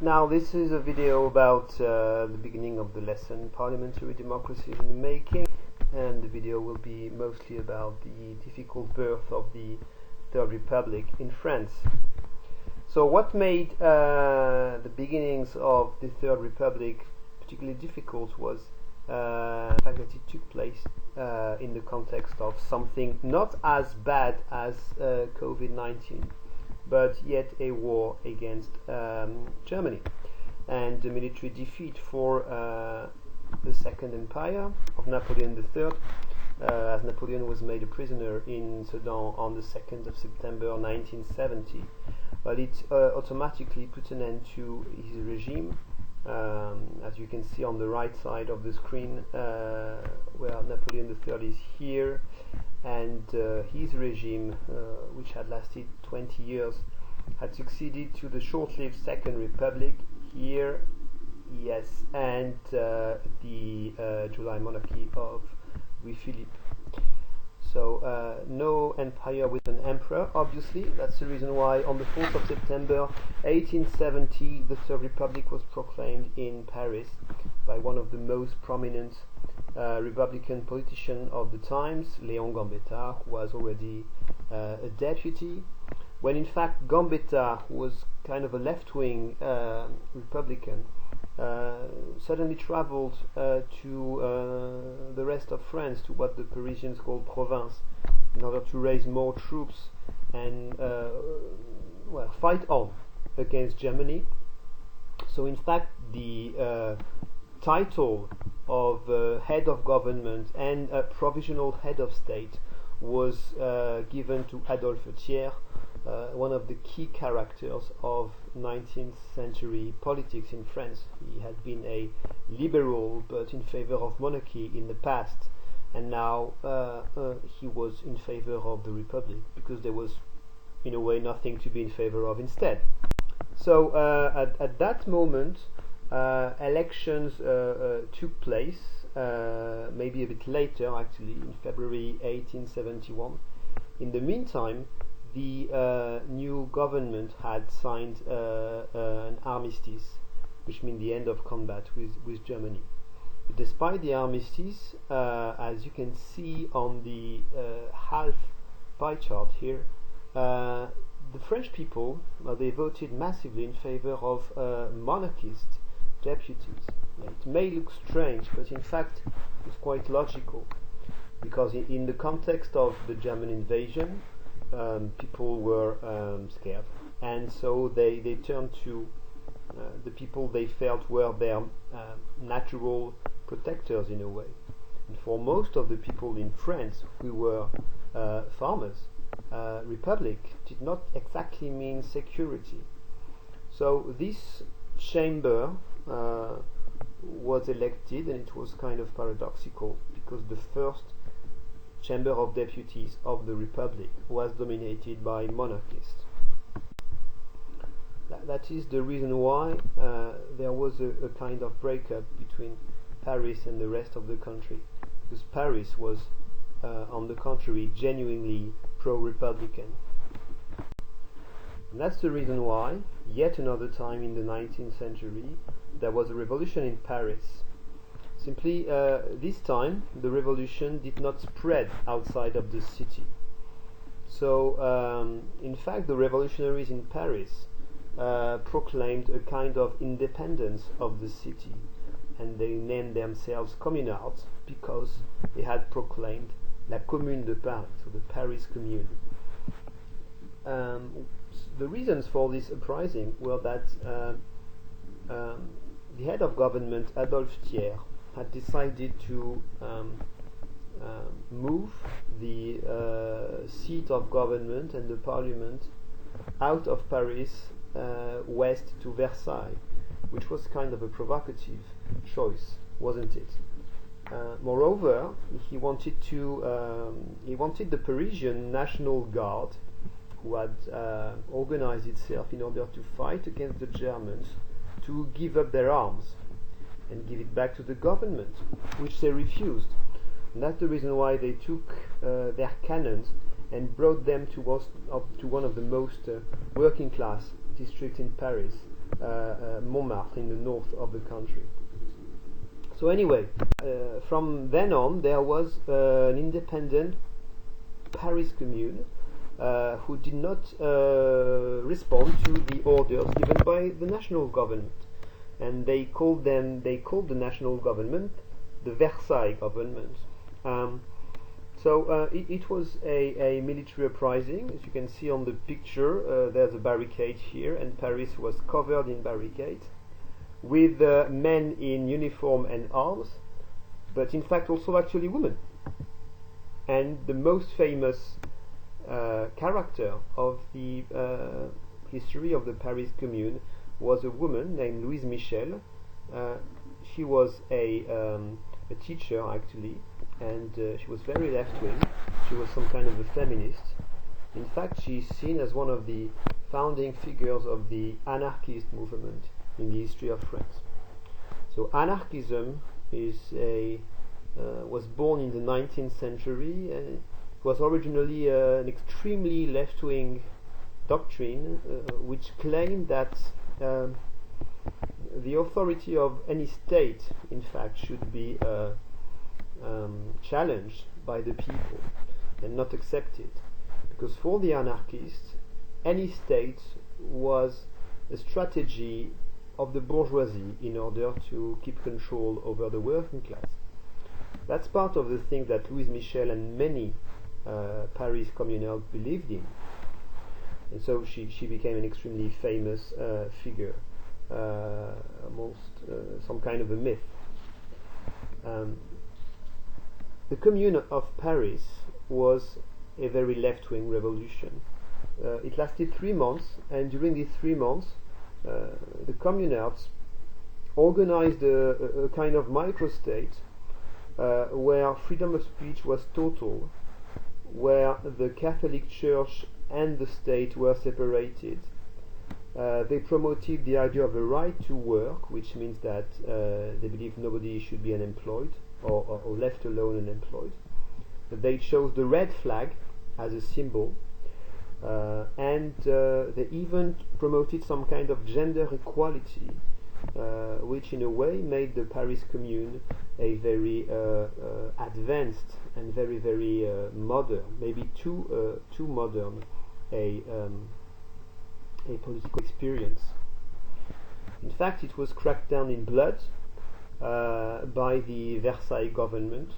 Now this is a video about the beginning of the lesson, Parliamentary Democracies in the Making, and the video will be mostly about the difficult birth of the Third Republic in France. So what made the beginnings of the Third Republic particularly difficult was the fact that it took place in the context of something not as bad as COVID-19, but yet a war against Germany, and the military defeat for the Second Empire of Napoleon III, as Napoleon was made a prisoner in Sedan on the 2nd of September 1970. But it automatically put an end to his regime, as you can see on the right side of the screen, where Napoleon III is here, and his regime, which had lasted 20 years, had succeeded to the short-lived Second Republic here, yes, and the July Monarchy of Louis Philippe. So no empire with an emperor, obviously. That's the reason why on the 4th of September 1870 the Third Republic was proclaimed in Paris by one of the most prominent Republican politician of the times, Léon Gambetta, who was already a deputy, when in fact Gambetta, who was kind of a left-wing Republican, suddenly traveled to the rest of France, to what the Parisians call province, in order to raise more troops and fight on against Germany. So in fact the title of head of government and provisional head of state was given to Adolphe Thiers, one of the key characters of 19th century politics in France. He had been a liberal but in favor of monarchy in the past, and now he was in favor of the Republic, because there was in a way nothing to be in favor of instead. So at that moment elections took place, maybe a bit later actually, in February 1871. In the meantime, the new government had signed an armistice, which means the end of combat with Germany. But despite the armistice, as you can see on the half pie chart here, the French people, they voted massively in favor of monarchist deputies. It may look strange, but in fact it's quite logical, because in the context of the German invasion, people were scared, and so they turned to the people they felt were their natural protectors in a way. And for most of the people in France who were farmers, Republic did not exactly mean security. So this chamber was elected, and it was kind of paradoxical, because the first Chamber of Deputies of the Republic was dominated by monarchists. That is the reason why there was a kind of breakup between Paris and the rest of the country, because Paris was, on the contrary, genuinely pro-Republican. And that's the reason why, yet another time in the 19th century, there was a revolution in Paris. Simply, this time, the revolution did not spread outside of the city. So, in fact, the revolutionaries in Paris proclaimed a kind of independence of the city, and they named themselves communards because they had proclaimed la Commune de Paris, so the Paris Commune. The reasons for this uprising were that the head of government, Adolphe Thiers, had decided to move the seat of government and the parliament out of Paris west to Versailles, which was kind of a provocative choice, wasn't it? Moreover, he wanted the Parisian National Guard, who had organized itself in order to fight against the Germans, to give up their arms and give it back to the government, which they refused. And that's the reason why they took their cannons and brought them to one of the most working class districts in Paris, Montmartre in the north of the country. So anyway, from then on there was an independent Paris Commune who did not respond to the orders given by the national government, and they called the national government the Versailles government. So it was a military uprising. As you can see on the picture, there's a barricade here, and Paris was covered in barricades with men in uniform and arms, but in fact also actually women. And the most famous character of the history of the Paris Commune was a woman named Louise Mission. She was a teacher actually, and she was very left-wing. She was some kind of a feminist. In fact, she's seen as one of the founding figures of the anarchist movement in the history of France. So Anarchism was born in the 19th century. It was originally an extremely left-wing doctrine which claimed that the authority of any state, in fact, should be challenged by the people and not accepted. Because for the anarchists, any state was a strategy of the bourgeoisie in order to keep control over the working class. That's part of the thing that Louise Mission and many Paris communards believed in. And so she became an extremely famous figure, almost some kind of a myth. The Commune of Paris was a very left-wing revolution. It lasted 3 months, and during these 3 months the communards organized a kind of microstate where freedom of speech was total, where the Catholic Church and the state were separated. They promoted the idea of a right to work, which means that they believe nobody should be unemployed or left alone unemployed. They chose the red flag as a symbol, and they even promoted some kind of gender equality, which in a way made the Paris Commune a very advanced and very, very modern, maybe too modern, a political experience. In fact, it was cracked down in blood by the Versailles government.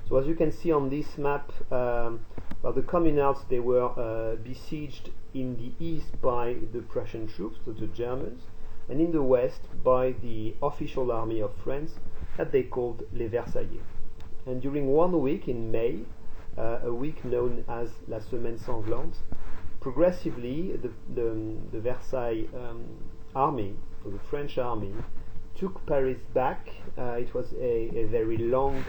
So as you can see on this map, well, the communards, they were besieged in the east by the Prussian troops, so the Germans, and in the west by the official army of France that they called les Versaillais. And during 1 week in May, a week known as la Semaine Sanglante, progressively the Versailles army, so the French army, took Paris back. It was a very long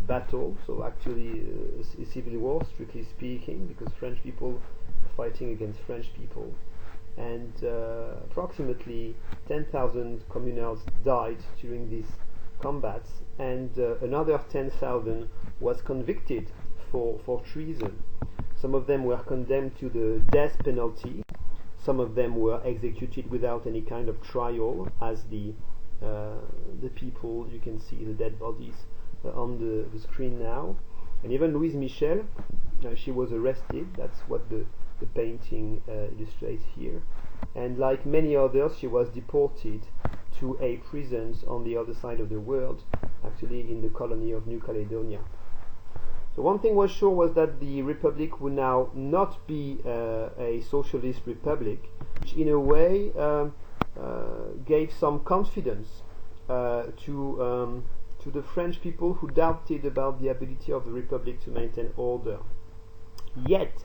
battle, so actually a civil war, strictly speaking, because French people were fighting against French people, and approximately 10,000 communards died during these combats, and another 10,000 was convicted for treason. Some of them were condemned to the death penalty. Some of them were executed without any kind of trial, as the people, you can see the dead bodies on the screen now. And even Louise Mission, she was arrested. That's what the painting illustrates here. And like many others, she was deported to a prison on the other side of the world, actually in the colony of New Caledonia. So one thing was sure was that the republic would now not be a socialist republic, which in a way gave some confidence to the French people who doubted about the ability of the republic to maintain order. Yet,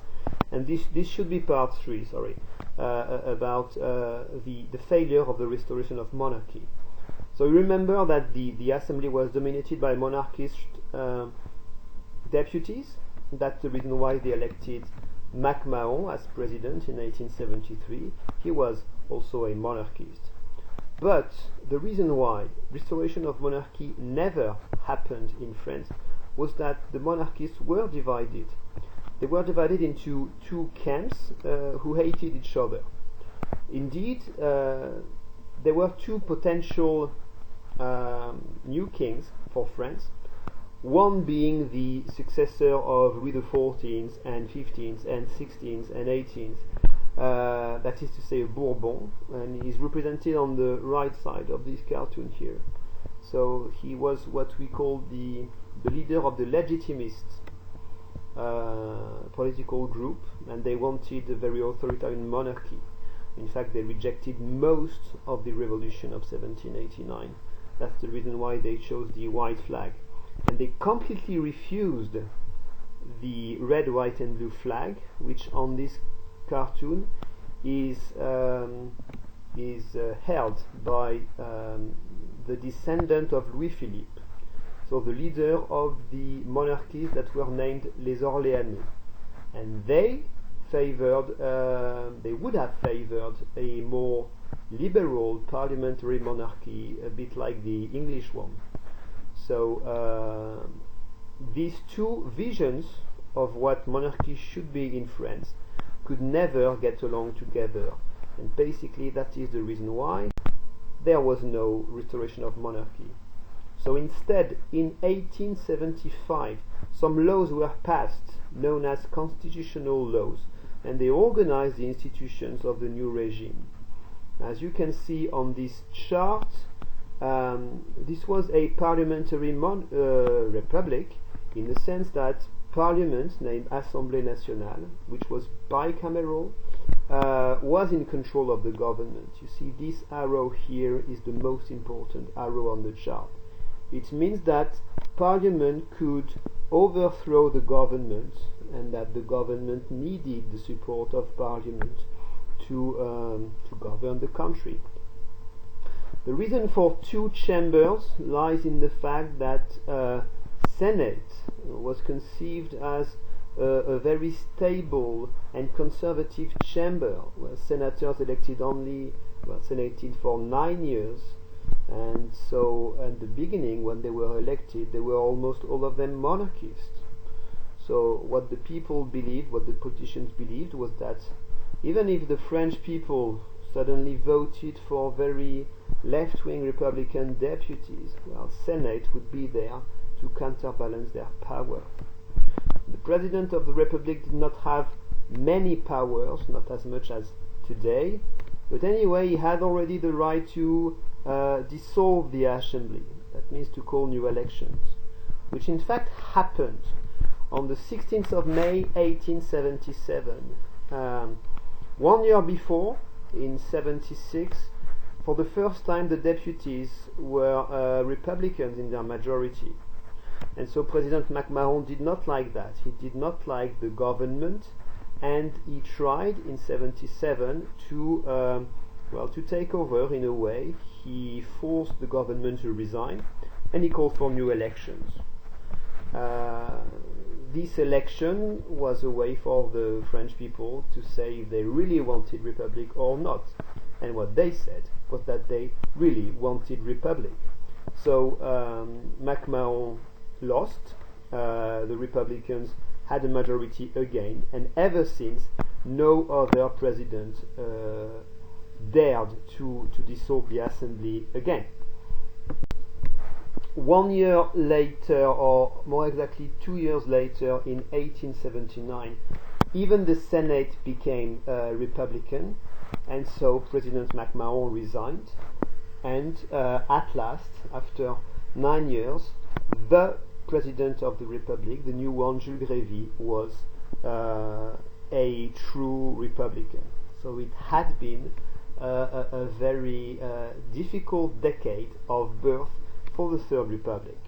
and this should be part 3, sorry, about the failure of the restoration of monarchy. So you remember that the assembly was dominated by monarchist deputies. That's the reason why they elected MacMahon as president in 1873. He was also a monarchist. But the reason why restoration of monarchy never happened in France was that the monarchists were divided. They were divided into 2 camps who hated each other. Indeed, there were two potential new kings for France, one being the successor of Louis XIV and XV and XVI and XVIII, that is to say a Bourbon, and he's represented on the right side of this cartoon here. So he was what we call the leader of the Legitimists political group, and they wanted a very authoritarian monarchy. In fact, they rejected most of the revolution of 1789. That's the reason why they chose the white flag. And they completely refused the red, white and blue flag, which on this cartoon is held by the descendant of Louis Philippe, so the leader of the monarchies that were named Les Orléanais. And they would have favored a more liberal parliamentary monarchy, a bit like the English one. So these two visions of what monarchy should be in France could never get along together, and basically that is the reason why there was no restoration of monarchy. So instead, in 1875, some laws were passed known as constitutional laws, and they organized the institutions of the new regime. As you can see on this chart, this was a parliamentary republic, in the sense that Parliament, named Assemblée Nationale, which was bicameral, was in control of the government. You see, this arrow here is the most important arrow on the chart. It means that Parliament could overthrow the government, and that the government needed the support of Parliament to govern the country. The reason for two chambers lies in the fact that Senate was conceived as a very stable and conservative chamber, where senators elected were senated for 9 years, and so at the beginning, when they were elected, they were almost all of them monarchists. So what the people believed, what the politicians believed, was that even if the French people suddenly voted for very left-wing Republican deputies, well, Senate would be there to counterbalance their power. The President of the Republic did not have many powers, not as much as today, but anyway, he had already the right to dissolve the Assembly. That means to call new elections, which in fact happened on the 16th of May 1877. 1 year before, in 76, for the first time the deputies were Republicans in their majority. And so President MacMahon did not like that. He did not like the government, and he tried in 77 to take over in a way. He forced the government to resign, and he called for new elections. This election was a way for the French people to say if they really wanted republic or not. And what they said was that they really wanted republic. So MacMahon lost, the Republicans had a majority again, and ever since no other president dared to dissolve the assembly again. 1 year later, or more exactly 2 years later, in 1879, even the Senate became Republican, and so President MacMahon resigned, and at last, after 9 years, the President of the Republic, the new one, Jules Grévy, was a true Republican. So it had been a very difficult decade of birth for the Third Republic.